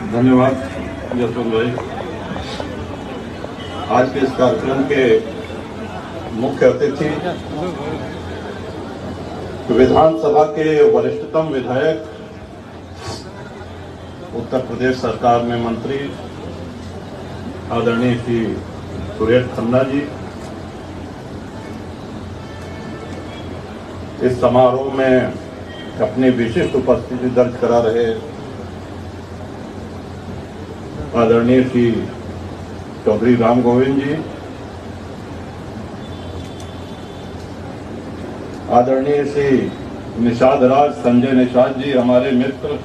धन्यवाद जसवंत भाई। आज के इस कार्यक्रम के मुख्य अतिथि विधानसभा के वरिष्ठतम विधायक, उत्तर प्रदेश सरकार में मंत्री आदरणीय श्री सुरेश खन्ना जी, इस समारोह में अपनी विशिष्ट उपस्थिति दर्ज करा रहे आदरणीय श्री चौधरी राम गोविंद जी, आदरणीय श्री निषाद राज संजय निषाद जी हमारे मित्र,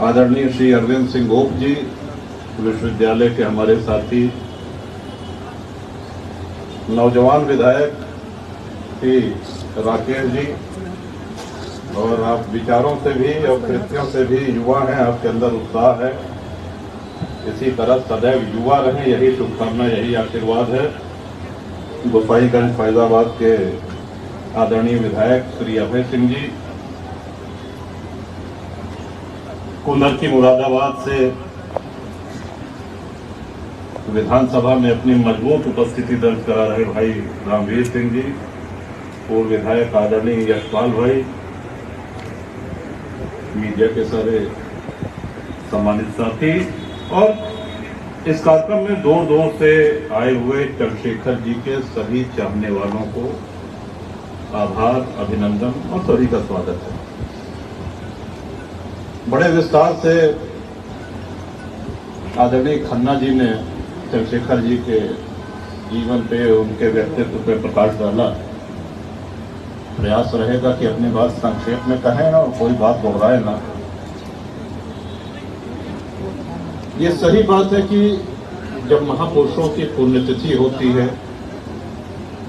आदरणीय श्री अरविंद सिंह गोप जी विश्वविद्यालय के हमारे साथी, नौजवान विधायक श्री राकेश जी, और आप विचारों से भी और कृतियों से भी युवा हैं, आपके अंदर उत्साह है, इसी तरह सदैव युवा रहें, यही शुभकामना, यही आशीर्वाद है। गोसाईगंज फैजाबाद के आदरणीय विधायक श्री अभय सिंह जी, कुंदरकी मुरादाबाद से विधानसभा में अपनी मजबूत उपस्थिति दर्ज करा रहे भाई रामवीर सिंह जी, पूर्व विधायक आदरणीय यशपाल भाई, मीडिया के सारे सम्मानित साथी, और इस कार्यक्रम में दूर दूर से आए हुए चंद्रशेखर जी के सभी चाहने वालों को आभार, अभिनंदन और सभी का स्वागत है। बड़े विस्तार से आदरणीय खन्ना जी ने चंद्रशेखर जी के जीवन पे, उनके व्यक्तित्व पे प्रकाश डाला। प्रयास रहेगा कि अपनी बात संक्षेप में कहें और कोई बात दोहराए ना। ये सही बात है कि जब महापुरुषों की पुण्यतिथि होती है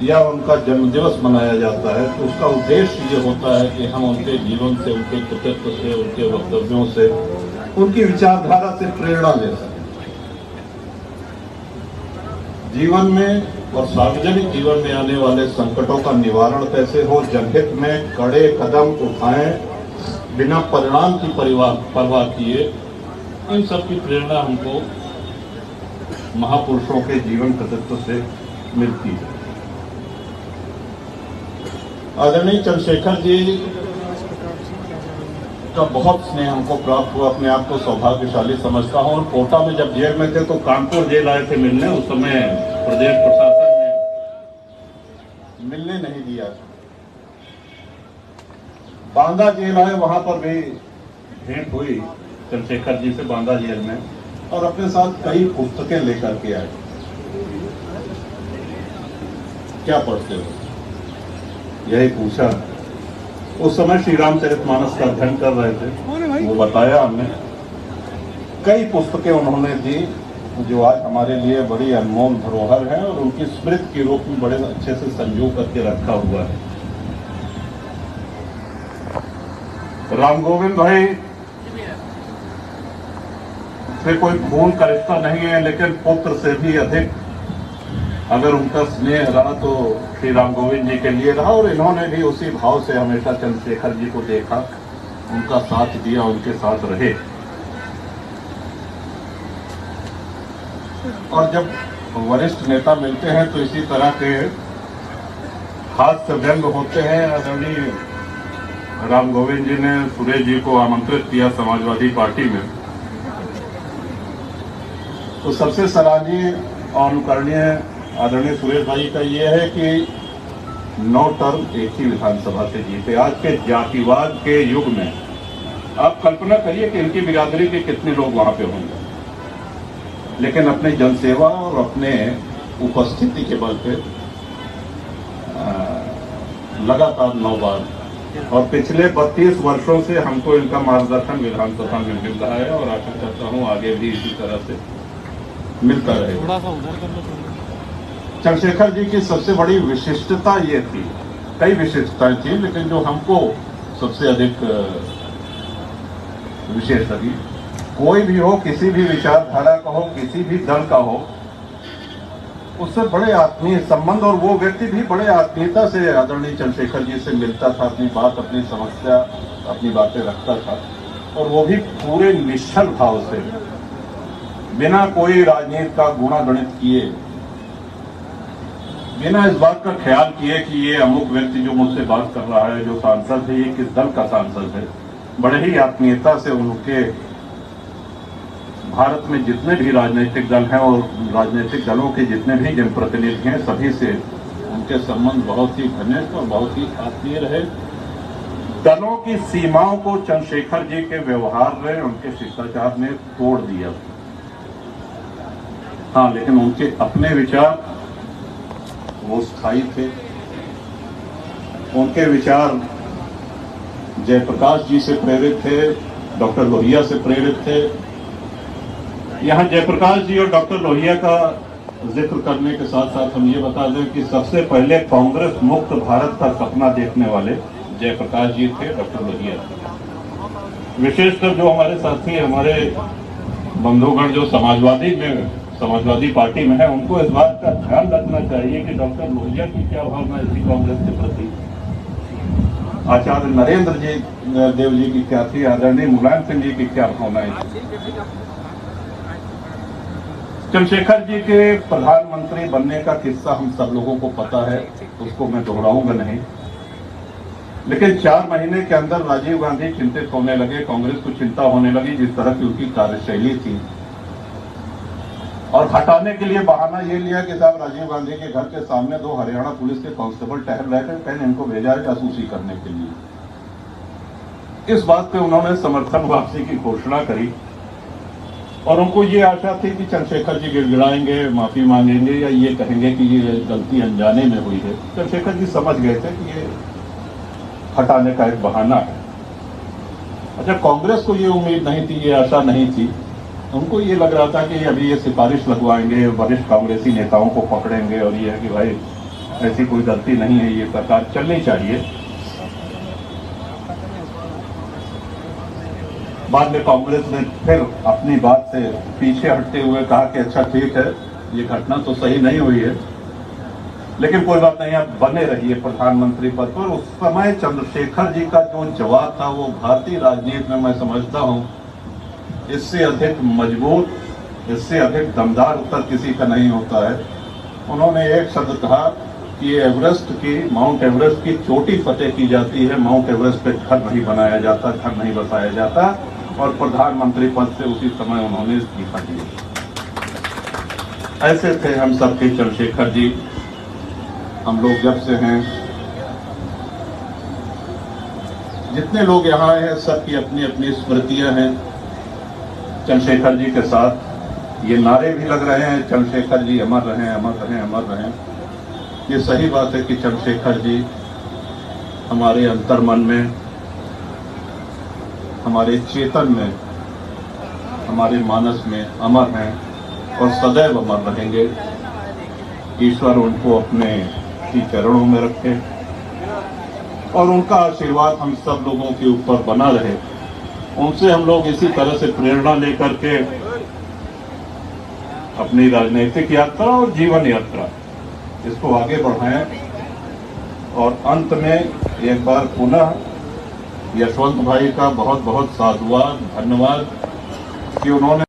या उनका जन्मदिवस मनाया जाता है तो उसका उद्देश्य ये होता है कि हम उनके जीवन से, उनके कृतित्व से, उनके वक्तव्यों से, उनकी विचारधारा से प्रेरणा ले सकें। जीवन में और सार्वजनिक जीवन में आने वाले संकटों का निवारण कैसे हो, जनहित में कड़े कदम उठाएं बिना परिणाम की परवाह किए, इन सब की प्रेरणा हमको महापुरुषों के जीवन कृतित्व से मिलती है। आदरणीय चंद्रशेखर जी का बहुत स्नेह हमको प्राप्त हुआ, अपने आप को सौभाग्यशाली समझता हूं। और कोटा में जब जेल में थे तो कानपुर जेल आए थे मिलने, उस समय प्रदेश प्रशासन ने मिलने नहीं दिया। बांदा जेल आए, वहां पर भी भेंट हुई चंद्रशेखर जी से बांदा जेल में, और अपने साथ कई पुस्तकें लेकर के आए। क्या पढ़ते हो? यही पूछा। उस समय श्री रामचरितमानस का अध्ययन कर रहे थे, वो बताया हमने। कई पुस्तकें उन्होंने दी जो आज हमारे लिए बड़ी अनमोल धरोहर है और उनकी स्मृति के रूप में बड़े अच्छे से संजो करके रखा हुआ है। राम गोविंद भाई से कोई खून का रिश्ता नहीं है, लेकिन पुत्र से भी अधिक अगर उनका स्नेह रहा तो श्री राम गोविंद जी के लिए रहा, और इन्होंने भी उसी भाव से हमेशा चंद्रशेखर जी को देखा, उनका साथ दिया, उनके साथ रहे। और जब वरिष्ठ नेता मिलते हैं तो इसी तरह के हास्य व्यंग होते हैं। आदरणीय राम गोविंद जी ने सुरेश जी को आमंत्रित किया समाजवादी पार्टी में, तो सबसे सराहनीय और अनुकरणीय आदरणीय सुरेश भाई का ये है कि 9 टर्म एक ही विधानसभा से जीते। आज के जातिवाद के युग में आप कल्पना करिए कि इनकी बिरादरी के कितने लोग वहां पे होंगे, लेकिन अपनी जनसेवा और अपने उपस्थिति के बल पे लगातार 9 बार, और पिछले 32 वर्षों से हमको इनका मार्गदर्शन विधानसभा में मिल रहा है, और आशा करता हूं आगे भी इसी तरह से मिलता रहेगा। चंद्रशेखर जी की सबसे बड़ी विशिष्टता ये थी, कई विशिष्टताएं थी, लेकिन जो हमको सबसे अधिक विशेष लगी, कोई भी हो, किसी भी विचारधारा का हो, किसी भी दल का हो, उससे बड़े आत्मीय संबंध, और वो व्यक्ति भी बड़े आत्मीयता से आदरणीय चंद्रशेखर जी से मिलता था, अपनी बात, अपनी समस्या, अपनी बातें रखता था। और वो भी पूरे निश्चल भाव से, बिना कोई राजनीति का गुणा गणित किए, बिना इस बात का ख्याल किए कि ये अमुक व्यक्ति जो मुझसे बात कर रहा है, जो सांसद है, ये किस दल का सांसद है, बड़े ही आत्मीयता से उनके भारत में जितने भी राजनीतिक दल हैं और राजनीतिक दलों के जितने भी जनप्रतिनिधि हैं, सभी से उनके संबंध बहुत ही घनिष्ठ और बहुत ही आत्मीय रहे। दलों की सीमाओं को चंद्रशेखर जी के व्यवहार ने, उनके शिष्टाचार ने तोड़ दिया। हाँ, लेकिन उनके अपने विचार वो स्थायी थे। उनके विचार जयप्रकाश जी से प्रेरित थे, डॉक्टर लोहिया से प्रेरित थे। यहाँ जयप्रकाश जी और डॉक्टर लोहिया का जिक्र करने के साथ साथ हम ये बता दें कि सबसे पहले कांग्रेस मुक्त भारत का सपना देखने वाले जयप्रकाश जी थे, डॉक्टर लोहिया थे। विशेषकर जो हमारे साथी, हमारे बंधुगण जो समाजवादी पार्टी में है, उनको इस बात का ध्यान रखना चाहिए कि डॉक्टर लोहिया की क्या भावना इसी कांग्रेस के प्रति, आचार्य नरेंद्र जी देव जी की क्या थी, आदरणीय मुलायम सिंह जी की क्या भावनाएं थी। चंद्रशेखर जी के प्रधानमंत्री बनने का किस्सा हम सब लोगों को पता है, उसको मैं दोहराऊंगा नहीं। लेकिन 4 महीने के अंदर राजीव गांधी चिंतित होने लगे, कांग्रेस को चिंता होने लगी जिस तरह की उनकी कार्यशैली थी, और हटाने के लिए बहाना ये लिया कि साहब राजीव गांधी के घर के सामने 2 हरियाणा पुलिस के कांस्टेबल टहल रहे थे, कहीं इनको भेजा है जासूसी करने के लिए। इस बात पे उन्होंने समर्थन वापसी की घोषणा करी और उनको ये आशा थी कि चंद्रशेखर जी गिड़गिड़ाएंगे, माफी मांगेंगे या ये कहेंगे कि ये गलती अनजाने में हुई है। चंद्रशेखर जी समझ गए थे कि ये हटाने का एक बहाना है। अच्छा, कांग्रेस को ये उम्मीद नहीं थी, ये आशा नहीं थी। उनको ये लग रहा था कि अभी ये सिफारिश लगवाएंगे, वरिष्ठ कांग्रेसी नेताओं को पकड़ेंगे और ये है कि भाई ऐसी कोई गलती नहीं है, ये सरकार चलनी चाहिए। बाद में कांग्रेस ने फिर अपनी बात से पीछे हटते हुए कहा कि अच्छा ठीक है, ये घटना तो सही नहीं हुई है, लेकिन कोई बात नहीं, आप बने रहिए प्रधानमंत्री पद पर। उस समय चंद्रशेखर जी का जो जवाब था वो भारतीय राजनीति में मैं समझता हूं इससे अधिक मजबूत, इससे अधिक दमदार उत्तर किसी का नहीं होता है। उन्होंने एक शब्द कहा कि माउंट एवरेस्ट की चोटी फतेह की जाती है, माउंट एवरेस्ट पे घर नहीं बनाया जाता, घर नहीं बसाया जाता। और प्रधानमंत्री पद से उसी समय उन्होंने इस्तीफा दिया। ऐसे थे हम सबके चंद्रशेखर जी। हम लोग जब से हैं, जितने लोग यहाँ आए हैं, सबकी अपनी अपनी स्मृतियां हैं चंद्रशेखर जी के साथ। ये नारे भी लग रहे हैं, चंद्रशेखर जी अमर रहें, अमर रहें, अमर रहें। ये सही बात है कि चंद्रशेखर जी हमारे अंतर्मन में, हमारे चेतन में, हमारे मानस में अमर हैं और सदैव अमर रहेंगे। ईश्वर उनको अपने ही चरणों में रखे और उनका आशीर्वाद हम सब लोगों के ऊपर बना रहे। उनसे हम लोग इसी तरह से प्रेरणा लेकर के अपनी राजनीतिक यात्रा और जीवन यात्रा इसको आगे बढ़ाएं। और अंत में एक बार पुनः यशवंत भाई का बहुत बहुत साधुवाद, धन्यवाद कि उन्होंने